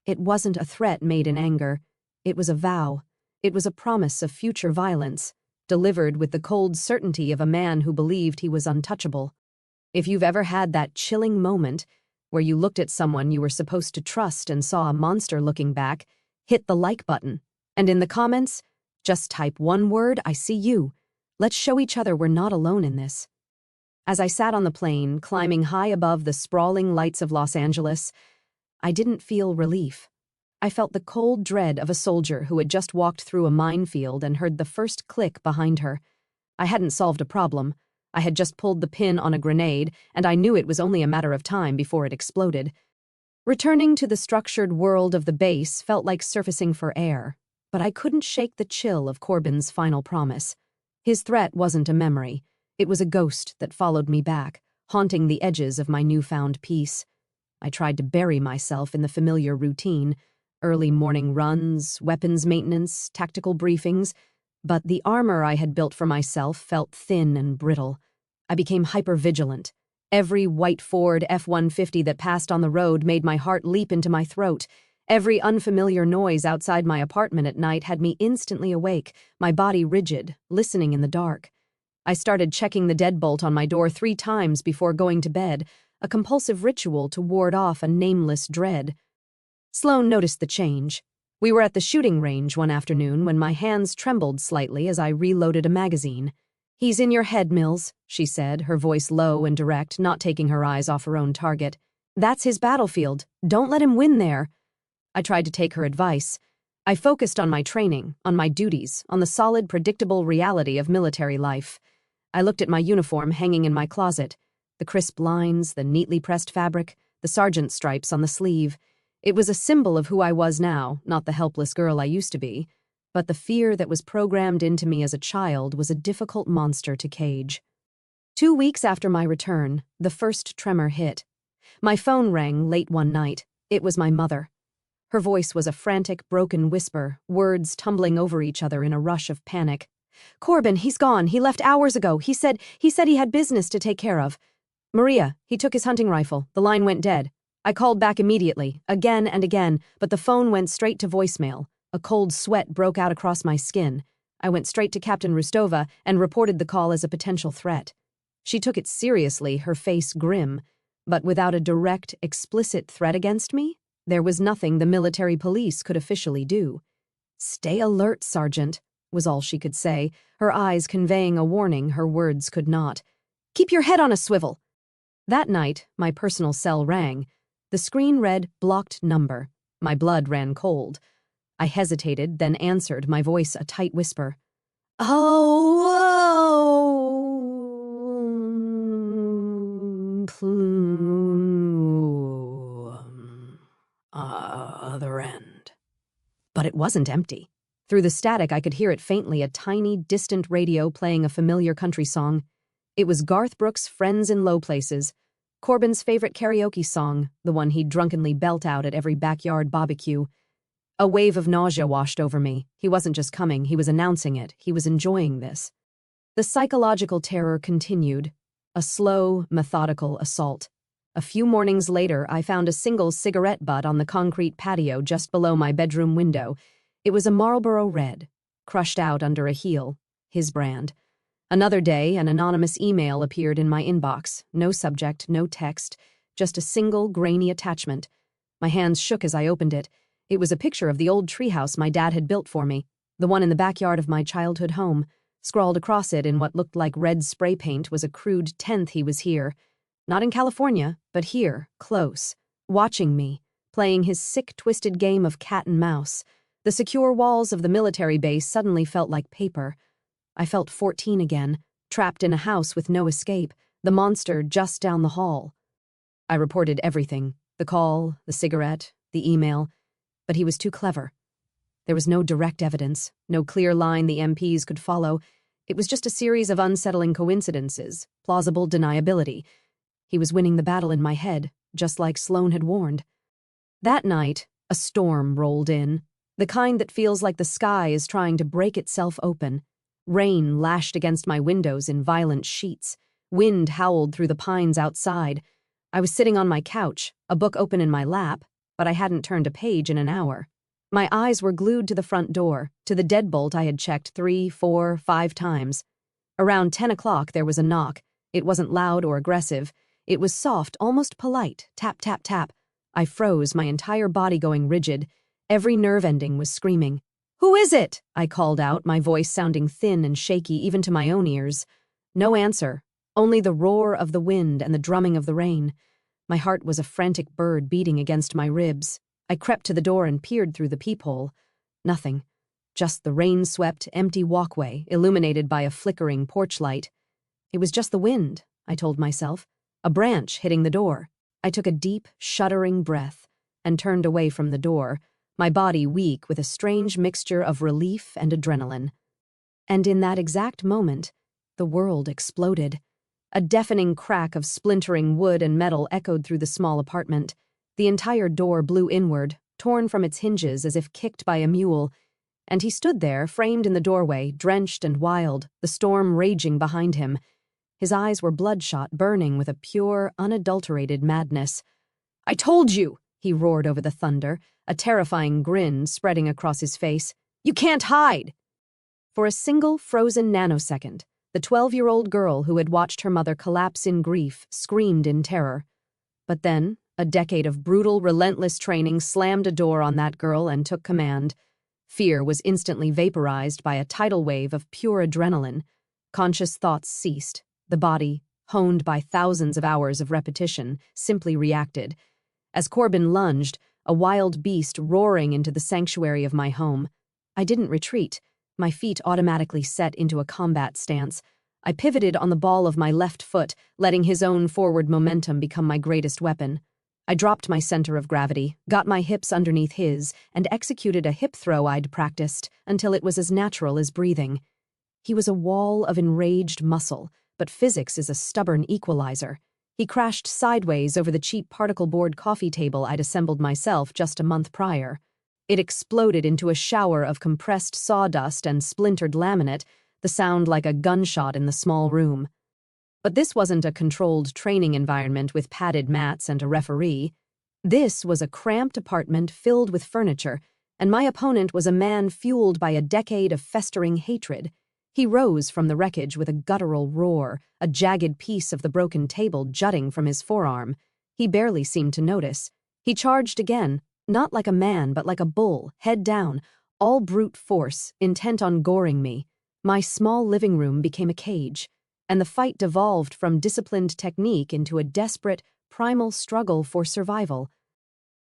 It wasn't a threat made in anger. It was a vow. It was a promise of future violence, delivered with the cold certainty of a man who believed he was untouchable. If you've ever had that chilling moment where you looked at someone you were supposed to trust and saw a monster looking back, hit the like button. And in the comments, just type one word, "I see you." Let's show each other we're not alone in this. As I sat on the plane, climbing high above the sprawling lights of Los Angeles, I didn't feel relief. I felt the cold dread of a soldier who had just walked through a minefield and heard the first click behind her. I hadn't solved a problem. I had just pulled the pin on a grenade, and I knew it was only a matter of time before it exploded. Returning to the structured world of the base felt like surfacing for air, but I couldn't shake the chill of Corbin's final promise. His threat wasn't a memory. It was a ghost that followed me back, haunting the edges of my newfound peace. I tried to bury myself in the familiar routine, early morning runs, weapons maintenance, tactical briefings, but the armor I had built for myself felt thin and brittle. I became hyper-vigilant. Every white Ford F-150 that passed on the road made my heart leap into my throat. Every unfamiliar noise outside my apartment at night had me instantly awake, my body rigid, listening in the dark. I started checking the deadbolt on my door 3 times before going to bed, a compulsive ritual to ward off a nameless dread. Sloane noticed the change. We were at the shooting range one afternoon when my hands trembled slightly as I reloaded a magazine. "He's in your head, Mills," she said, her voice low and direct, not taking her eyes off her own target. "That's his battlefield. Don't let him win there." I tried to take her advice. I focused on my training, on my duties, on the solid, predictable reality of military life. I looked at my uniform hanging in my closet. The crisp lines, the neatly pressed fabric, the sergeant stripes on the sleeve. It was a symbol of who I was now, not the helpless girl I used to be. But the fear that was programmed into me as a child was a difficult monster to cage. 2 weeks after my return, the first tremor hit. My phone rang late one night. It was my mother. Her voice was a frantic, broken whisper, words tumbling over each other in a rush of panic. "Corbin, he's gone. He left hours ago. He said he had business to take care of. Maria, he took his hunting rifle. The line went dead. I called back immediately, again and again, but the phone went straight to voicemail. A cold sweat broke out across my skin. I went straight to Captain Rustova and reported the call as a potential threat. She took it seriously, her face grim, but without a direct, explicit threat against me, there was nothing the military police could officially do. "Stay alert, Sergeant," was all she could say, her eyes conveying a warning her words could not. "Keep your head on a swivel." That night, my personal cell rang. The screen read, "Blocked number." My blood ran cold. I hesitated, then answered, my voice a tight whisper. Other end. But it wasn't empty. Through the static, I could hear it faintly, a tiny, distant radio playing a familiar country song. It was Garth Brooks' Friends in Low Places, Corbin's favorite karaoke song, the one he'd drunkenly belt out at every backyard barbecue. A wave of nausea washed over me. He wasn't just coming, he was announcing it. He was enjoying this. The psychological terror continued, a slow, methodical assault. A few mornings later, I found a single cigarette butt on the concrete patio just below my bedroom window. It was a Marlboro Red, crushed out under a heel, his brand. Another day, an anonymous email appeared in my inbox. No subject, no text, just a single grainy attachment. My hands shook as I opened it. It was a picture of the old treehouse my dad had built for me, the one in the backyard of my childhood home. Scrawled across it in what looked like red spray paint was a crude 10th he was here. Not in California, but here, close, watching me, playing his sick, twisted game of cat and mouse. The secure walls of the military base suddenly felt like paper. I felt 14 again, trapped in a house with no escape, the monster just down the hall. I reported everything, the call, the cigarette, the email, but he was too clever. There was no direct evidence, no clear line the MPs could follow. It was just a series of unsettling coincidences, plausible deniability. He was winning the battle in my head, just like Sloane had warned. That night, a storm rolled in, the kind that feels like the sky is trying to break itself open. Rain lashed against my windows in violent sheets. Wind howled through the pines outside. I was sitting on my couch, a book open in my lap, but I hadn't turned a page in an hour. My eyes were glued to the front door, to the deadbolt I had checked 3, 4, 5 times. Around 10 o'clock there was a knock. It wasn't loud or aggressive. It was soft, almost polite. Tap, tap, tap. I froze, my entire body going rigid. Every nerve ending was screaming. "Who is it?" I called out, my voice sounding thin and shaky even to my own ears. No answer. Only the roar of the wind and the drumming of the rain. My heart was a frantic bird beating against my ribs. I crept to the door and peered through the peephole. Nothing. Just the rain-swept, empty walkway, illuminated by a flickering porch light. It was just the wind, I told myself. A branch hitting the door. I took a deep, shuddering breath and turned away from the door, my body weak with a strange mixture of relief and adrenaline. And in that exact moment, the world exploded. A deafening crack of splintering wood and metal echoed through the small apartment. The entire door blew inward, torn from its hinges as if kicked by a mule, and he stood there, framed in the doorway, drenched and wild, the storm raging behind him. His eyes were bloodshot, burning with a pure, unadulterated madness. "I told you!" he roared over the thunder, a terrifying grin spreading across his face. "You can't hide!" For a single frozen nanosecond, the 12-year-old girl who had watched her mother collapse in grief screamed in terror. But then, a decade of brutal, relentless training slammed a door on that girl and took command. Fear was instantly vaporized by a tidal wave of pure adrenaline. Conscious thoughts ceased. The body, honed by thousands of hours of repetition, simply reacted. As Corbin lunged, a wild beast roaring into the sanctuary of my home, I didn't retreat. My feet automatically set into a combat stance. I pivoted on the ball of my left foot, letting his own forward momentum become my greatest weapon. I dropped my center of gravity, got my hips underneath his, and executed a hip throw I'd practiced until it was as natural as breathing. He was a wall of enraged muscle, but physics is a stubborn equalizer. He crashed sideways over the cheap particle board coffee table I'd assembled myself just a month prior. It exploded into a shower of compressed sawdust and splintered laminate, the sound like a gunshot in the small room. But this wasn't a controlled training environment with padded mats and a referee. This was a cramped apartment filled with furniture, and my opponent was a man fueled by a decade of festering hatred. He rose from the wreckage with a guttural roar, a jagged piece of the broken table jutting from his forearm. He barely seemed to notice. He charged again, not like a man but like a bull, head down, all brute force, intent on goring me. My small living room became a cage, and the fight devolved from disciplined technique into a desperate, primal struggle for survival.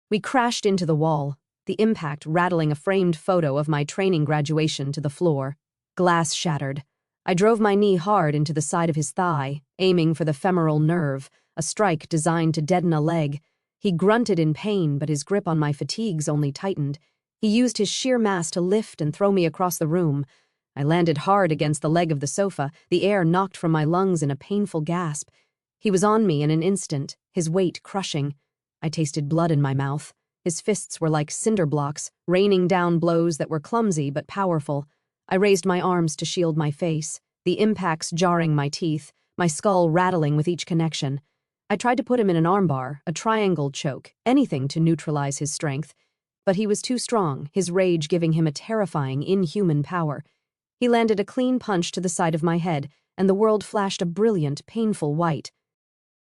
We crashed into the wall, the impact rattling a framed photo of my training graduation to the floor. Glass shattered. I drove my knee hard into the side of his thigh, aiming for the femoral nerve, a strike designed to deaden a leg. He grunted in pain, but his grip on my fatigues only tightened. He used his sheer mass to lift and throw me across the room. I landed hard against the leg of the sofa, the air knocked from my lungs in a painful gasp. He was on me in an instant, his weight crushing. I tasted blood in my mouth. His fists were like cinder blocks, raining down blows that were clumsy but powerful. I raised my arms to shield my face, the impacts jarring my teeth, my skull rattling with each connection. I tried to put him in an armbar, a triangle choke, anything to neutralize his strength. But he was too strong, his rage giving him a terrifying, inhuman power. He landed a clean punch to the side of my head, and the world flashed a brilliant, painful white.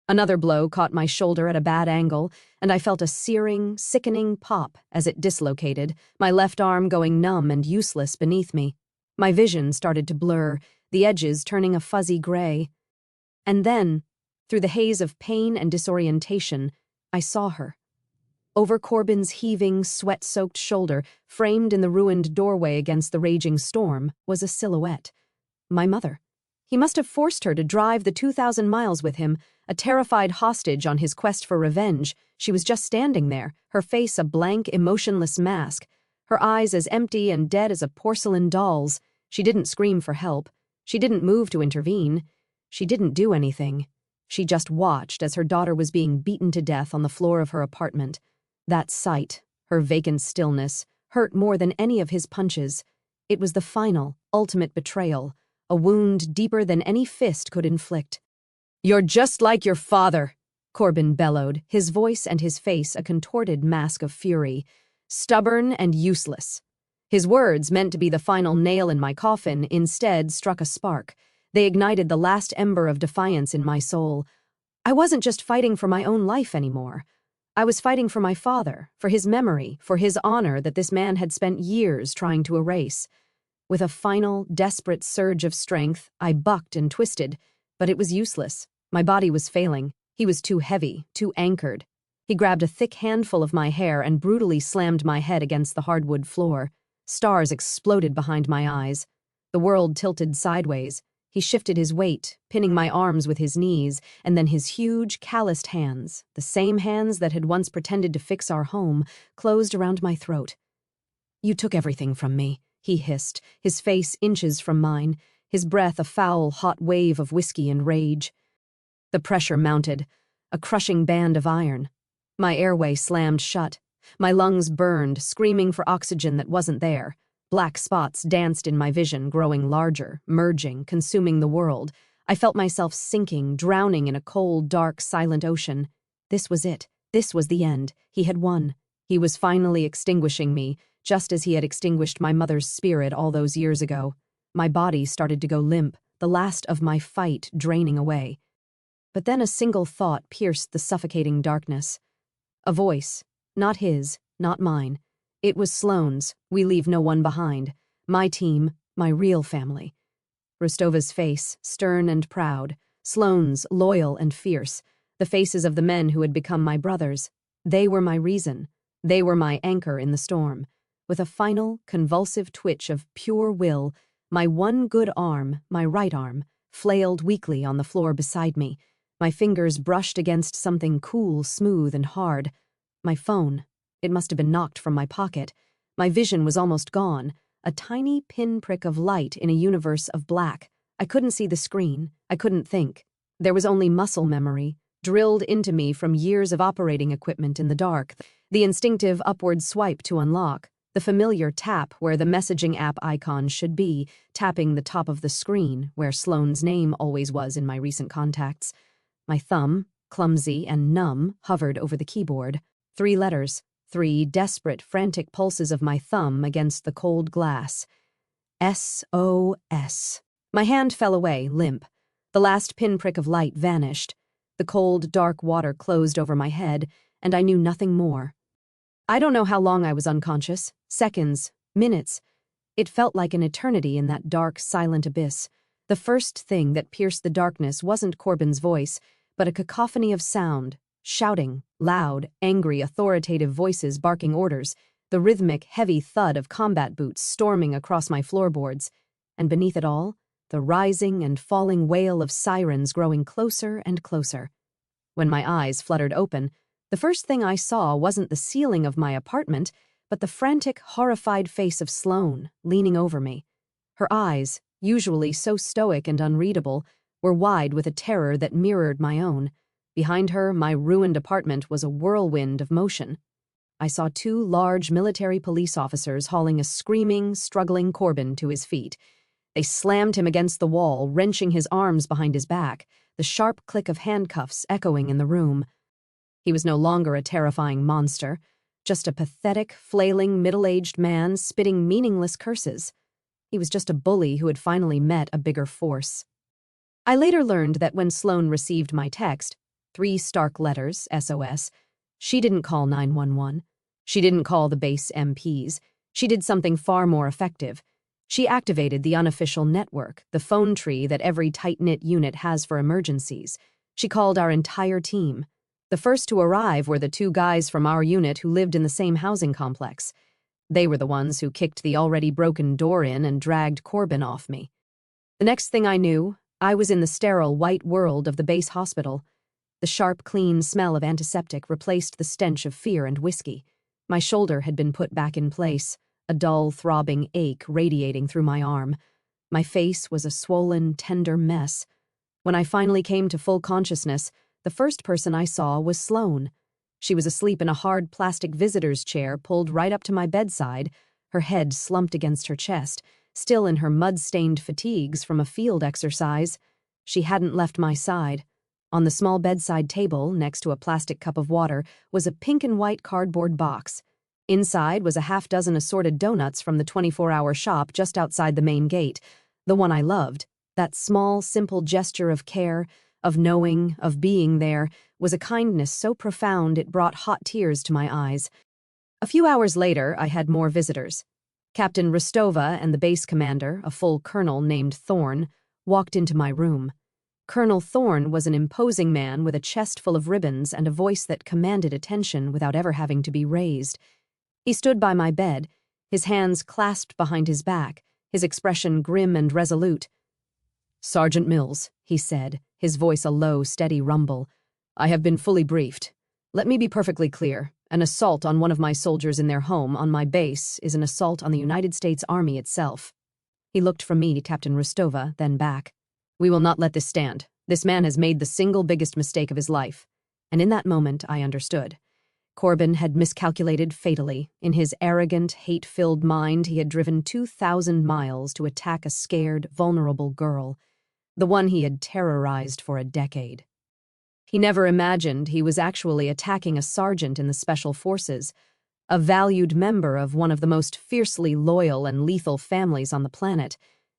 Another blow caught my shoulder at a bad angle, and I felt a searing, sickening pop as it dislocated, my left arm going numb and useless beneath me. My vision started to blur, the edges turning a fuzzy gray. And then, through the haze of pain and disorientation, I saw her. Over Corbin's heaving, sweat-soaked shoulder, framed in the ruined doorway against the raging storm, was a silhouette. My mother. He must have forced her to drive the 2,000 miles with him, a terrified hostage on his quest for revenge. She was just standing there, her face a blank, emotionless mask, her eyes as empty and dead as a porcelain doll's. She didn't scream for help. She didn't move to intervene. She didn't do anything. She just watched as her daughter was being beaten to death on the floor of her apartment. That sight, her vacant stillness, hurt more than any of his punches. It was the final, ultimate betrayal, a wound deeper than any fist could inflict. "You're just like your father," Corbin bellowed, his voice and his face a contorted mask of fury. "Stubborn and useless." His words, meant to be the final nail in my coffin, instead struck a spark. They ignited the last ember of defiance in my soul. I wasn't just fighting for my own life anymore. I was fighting for my father, for his memory, for his honor that this man had spent years trying to erase. With a final, desperate surge of strength, I bucked and twisted. But it was useless. My body was failing. He was too heavy, too anchored. He grabbed a thick handful of my hair and brutally slammed my head against the hardwood floor. Stars exploded behind my eyes. The world tilted sideways. He shifted his weight, pinning my arms with his knees, and then his huge, calloused hands, the same hands that had once pretended to fix our home, closed around my throat. "You took everything from me," he hissed, his face inches from mine, his breath a foul, hot wave of whiskey and rage. The pressure mounted, a crushing band of iron. My airway slammed shut. My lungs burned, screaming for oxygen that wasn't there. Black spots danced in my vision, growing larger, merging, consuming the world. I felt myself sinking, drowning in a cold, dark, silent ocean. This was it. This was the end. He had won. He was finally extinguishing me, just as he had extinguished my mother's spirit all those years ago. My body started to go limp, the last of my fight draining away. But then a single thought pierced the suffocating darkness. A voice, not his, not mine. It was Sloane's. "We leave no one behind. My team, my real family." Rostova's face, stern and proud. Sloane's, loyal and fierce. The faces of the men who had become my brothers. They were my reason. They were my anchor in the storm. With a final, convulsive twitch of pure will, my one good arm, my right arm, flailed weakly on the floor beside me. My fingers brushed against something cool, smooth, and hard. My phone. It must have been knocked from my pocket. My vision was almost gone, a tiny pinprick of light in a universe of black. I couldn't see the screen. I couldn't think. There was only muscle memory, drilled into me from years of operating equipment in the dark. The instinctive upward swipe to unlock. The familiar tap where the messaging app icon should be, tapping the top of the screen where Sloane's name always was in my recent contacts. My thumb, clumsy and numb, hovered over the keyboard. 3 letters. 3 desperate, frantic pulses of my thumb against the cold glass. SOS. My hand fell away, limp. The last pinprick of light vanished. The cold, dark water closed over my head, and I knew nothing more. I don't know how long I was unconscious. Seconds, minutes. It felt like an eternity in that dark, silent abyss. The first thing that pierced the darkness wasn't Corbin's voice, but a cacophony of sound. Shouting, loud, angry, authoritative voices barking orders, the rhythmic, heavy thud of combat boots storming across my floorboards, and beneath it all, the rising and falling wail of sirens growing closer and closer. When my eyes fluttered open, the first thing I saw wasn't the ceiling of my apartment, but the frantic, horrified face of Sloane, leaning over me. Her eyes, usually so stoic and unreadable, were wide with a terror that mirrored my own. Behind her, my ruined apartment was a whirlwind of motion. I saw 2 large military police officers hauling a screaming, struggling Corbin to his feet. They slammed him against the wall, wrenching his arms behind his back, the sharp click of handcuffs echoing in the room. He was no longer a terrifying monster, just a pathetic, flailing, middle-aged man spitting meaningless curses. He was just a bully who had finally met a bigger force. I later learned that when Sloane received my text, 3 stark letters, SOS, she didn't call 911. She didn't call the base MPs. She did something far more effective. She activated the unofficial network, the phone tree that every tight-knit unit has for emergencies. She called our entire team. The first to arrive were the 2 guys from our unit who lived in the same housing complex. They were the ones who kicked the already broken door in and dragged Corbin off me. The next thing I knew, I was in the sterile white world of the base hospital. The sharp, clean smell of antiseptic replaced the stench of fear and whiskey. My shoulder had been put back in place, a dull, throbbing ache radiating through my arm. My face was a swollen, tender mess. When I finally came to full consciousness, the first person I saw was Sloane. She was asleep in a hard plastic visitor's chair pulled right up to my bedside, her head slumped against her chest, still in her mud-stained fatigues from a field exercise. She hadn't left my side. On the small bedside table, next to a plastic cup of water, was a pink and white cardboard box. Inside was a half-dozen assorted donuts from the 24-hour shop just outside the main gate, the one I loved. That small, simple gesture of care, of knowing, of being there, was a kindness so profound it brought hot tears to my eyes. A few hours later, I had more visitors. Captain Rostova and the base commander, a full colonel named Thorne, walked into my room. Colonel Thorne was an imposing man with a chest full of ribbons and a voice that commanded attention without ever having to be raised. He stood by my bed, his hands clasped behind his back, his expression grim and resolute. "Sergeant Mills," he said, his voice a low, steady rumble, "I have been fully briefed. Let me be perfectly clear. An assault on one of my soldiers in their home on my base is an assault on the United States Army itself." He looked from me to Captain Rostova, then back. "We will not let this stand. This man has made the single biggest mistake of his life." And in that moment, I understood. Corbin had miscalculated fatally. In his arrogant, hate-filled mind, he had driven 2,000 miles to attack a scared, vulnerable girl, the one he had terrorized for a decade. He never imagined he was actually attacking a sergeant in the Special Forces, a valued member of one of the most fiercely loyal and lethal families on the planet.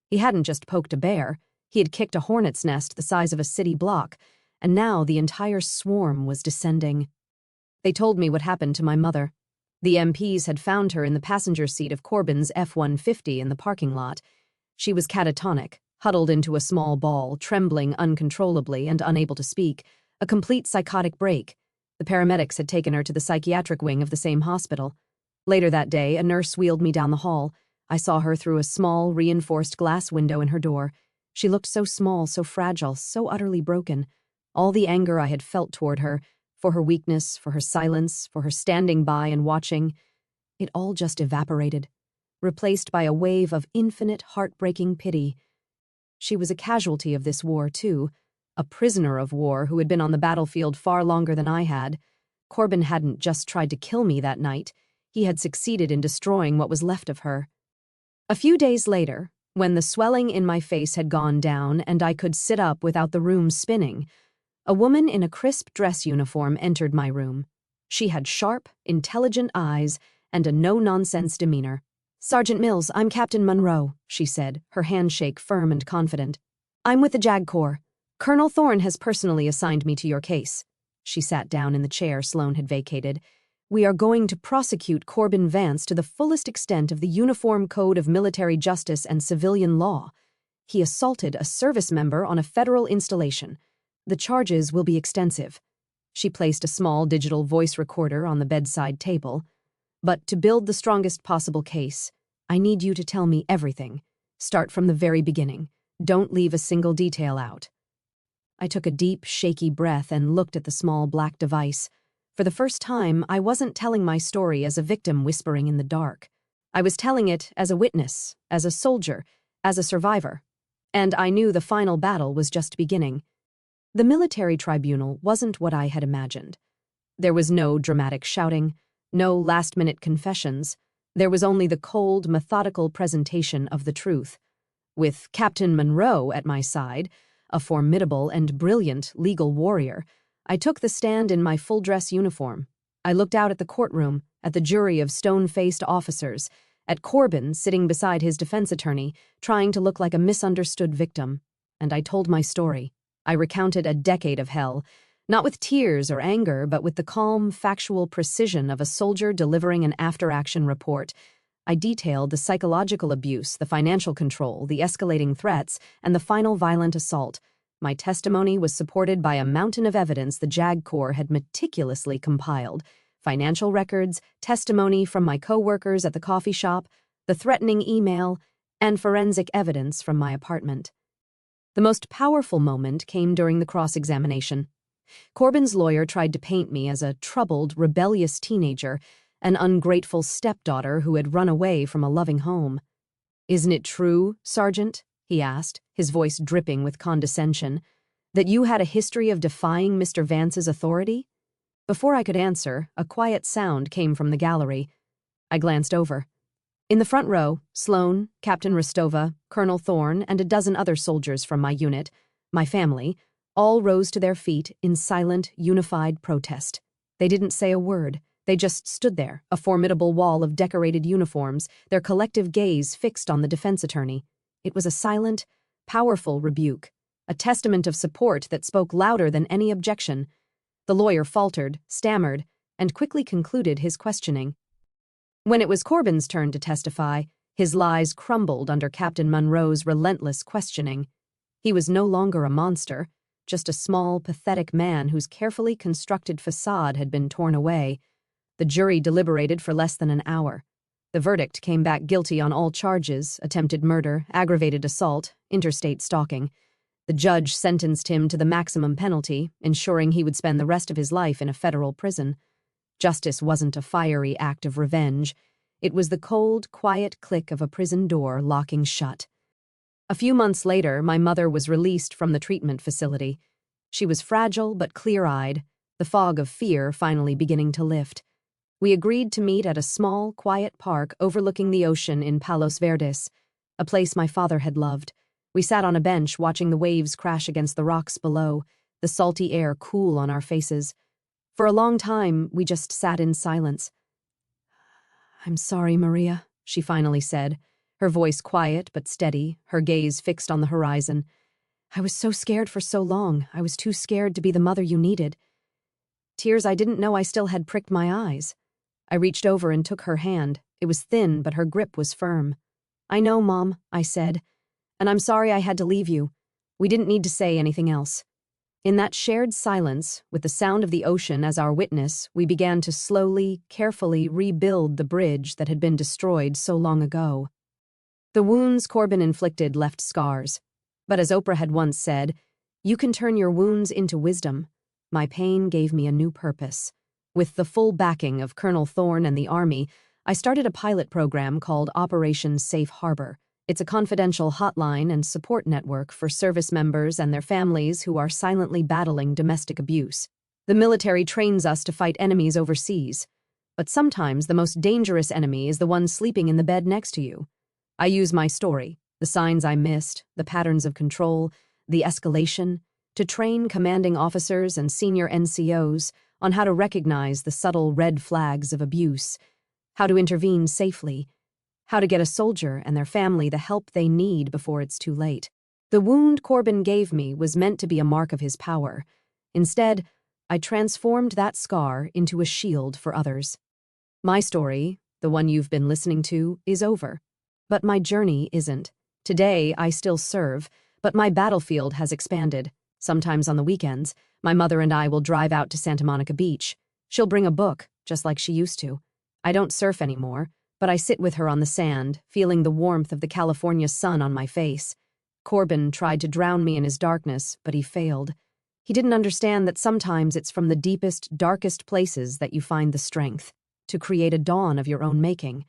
He hadn't just poked a bear, he had kicked a hornet's nest the size of a city block, and now the entire swarm was descending. They told me what happened to my mother. The MPs had found her in the passenger seat of Corbin's F-150 in the parking lot. She was catatonic, huddled into a small ball, trembling uncontrollably and unable to speak, a complete psychotic break. The paramedics had taken her to the psychiatric wing of the same hospital. Later that day, a nurse wheeled me down the hall. I saw her through a small, reinforced glass window in her door. She looked so small, so fragile, so utterly broken. All the anger I had felt toward her, for her weakness, for her silence, for her standing by and watching, it all just evaporated, replaced by a wave of infinite, heartbreaking pity. She was a casualty of this war, too, a prisoner of war who had been on the battlefield far longer than I had. Corbin hadn't just tried to kill me that night, he had succeeded in destroying what was left of her. A few days later, when the swelling in my face had gone down and I could sit up without the room spinning, a woman in a crisp dress uniform entered my room. She had sharp, intelligent eyes and a no-nonsense demeanor. "Sergeant Mills, I'm Captain Monroe," she said, her handshake firm and confident. "I'm with the JAG Corps. Colonel Thorne has personally assigned me to your case." She sat down in the chair Sloane had vacated. "We are going to prosecute Corbin Vance to the fullest extent of the Uniform Code of Military Justice and Civilian Law. He assaulted a service member on a federal installation. The charges will be extensive." She placed a small digital voice recorder on the bedside table. "But to build the strongest possible case, I need you to tell me everything. Start from the very beginning. Don't leave a single detail out." I took a deep, shaky breath and looked at the small black device. For the first time, I wasn't telling my story as a victim whispering in the dark. I was telling it as a witness, as a soldier, as a survivor. And I knew the final battle was just beginning. The military tribunal wasn't what I had imagined. There was no dramatic shouting, no last-minute confessions. There was only the cold, methodical presentation of the truth. With Captain Monroe at my side, a formidable and brilliant legal warrior, I took the stand in my full-dress uniform. I looked out at the courtroom, at the jury of stone-faced officers, at Corbin sitting beside his defense attorney, trying to look like a misunderstood victim. And I told my story. I recounted a decade of hell, not with tears or anger, but with the calm, factual precision of a soldier delivering an after-action report. I detailed the psychological abuse, the financial control, the escalating threats, and the final violent assault. My testimony was supported by a mountain of evidence the JAG Corps had meticulously compiled: financial records, testimony from my co-workers at the coffee shop, the threatening email, and forensic evidence from my apartment. The most powerful moment came during the cross-examination. Corbin's lawyer tried to paint me as a troubled, rebellious teenager, an ungrateful stepdaughter who had run away from a loving home. "Isn't it true, Sergeant," he asked, his voice dripping with condescension, "that you had a history of defying Mr. Vance's authority?" Before I could answer, a quiet sound came from the gallery. I glanced over. In the front row, Sloane, Captain Rostova, Colonel Thorne, and a dozen other soldiers from my unit, my family, all rose to their feet in silent, unified protest. They didn't say a word. They just stood there, a formidable wall of decorated uniforms, their collective gaze fixed on the defense attorney. It was a silent, powerful rebuke, a testament of support that spoke louder than any objection. The lawyer faltered, stammered, and quickly concluded his questioning. When it was Corbin's turn to testify, his lies crumbled under Captain Monroe's relentless questioning. He was no longer a monster. just a small, pathetic man whose carefully constructed facade had been torn away. The jury deliberated for less than an hour. The verdict came back guilty on all charges: attempted murder, aggravated assault, interstate stalking. The judge sentenced him to the maximum penalty, ensuring he would spend the rest of his life in a federal prison. Justice wasn't a fiery act of revenge. It was the cold, quiet click of a prison door locking shut. A few months later, my mother was released from the treatment facility. She was fragile but clear-eyed, the fog of fear finally beginning to lift. We agreed to meet at a small, quiet park overlooking the ocean in Palos Verdes, a place my father had loved. We sat on a bench watching the waves crash against the rocks below, the salty air cool on our faces. For a long time, we just sat in silence. "I'm sorry, Maria," she finally said, her voice quiet but steady, her gaze fixed on the horizon. "I was so scared for so long. I was too scared to be the mother you needed." Tears I didn't know I still had pricked my eyes. I reached over and took her hand. It was thin, but her grip was firm. "I know, Mom," I said, "and I'm sorry I had to leave you." We didn't need to say anything else. In that shared silence, with the sound of the ocean as our witness, we began to slowly, carefully rebuild the bridge that had been destroyed so long ago. The wounds Corbin inflicted left scars. But as Oprah had once said, "You can turn your wounds into wisdom." My pain gave me a new purpose. With the full backing of Colonel Thorne and the Army, I started a pilot program called Operation Safe Harbor. It's a confidential hotline and support network for service members and their families who are silently battling domestic abuse. The military trains us to fight enemies overseas, but sometimes the most dangerous enemy is the one sleeping in the bed next to you. I use my story, the signs I missed, the patterns of control, the escalation, to train commanding officers and senior NCOs on how to recognize the subtle red flags of abuse, how to intervene safely, how to get a soldier and their family the help they need before it's too late. The wound Corbin gave me was meant to be a mark of his power. Instead, I transformed that scar into a shield for others. My story, the one you've been listening to, is over. But my journey isn't. Today, I still serve, but my battlefield has expanded. Sometimes on the weekends, my mother and I will drive out to Santa Monica Beach. She'll bring a book, just like she used to. I don't surf anymore, but I sit with her on the sand, feeling the warmth of the California sun on my face. Corbin tried to drown me in his darkness, but he failed. He didn't understand that sometimes it's from the deepest, darkest places that you find the strength to create a dawn of your own making.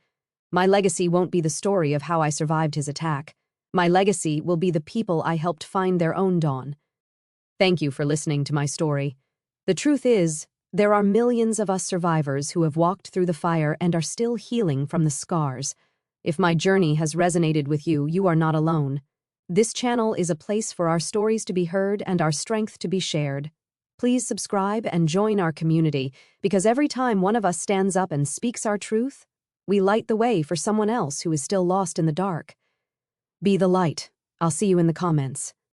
My legacy won't be the story of how I survived his attack. My legacy will be the people I helped find their own dawn. Thank you for listening to my story. The truth is, there are millions of us survivors who have walked through the fire and are still healing from the scars. If my journey has resonated with you, you are not alone. This channel is a place for our stories to be heard and our strength to be shared. Please subscribe and join our community, because every time one of us stands up and speaks our truth, we light the way for someone else who is still lost in the dark. Be the light. I'll see you in the comments.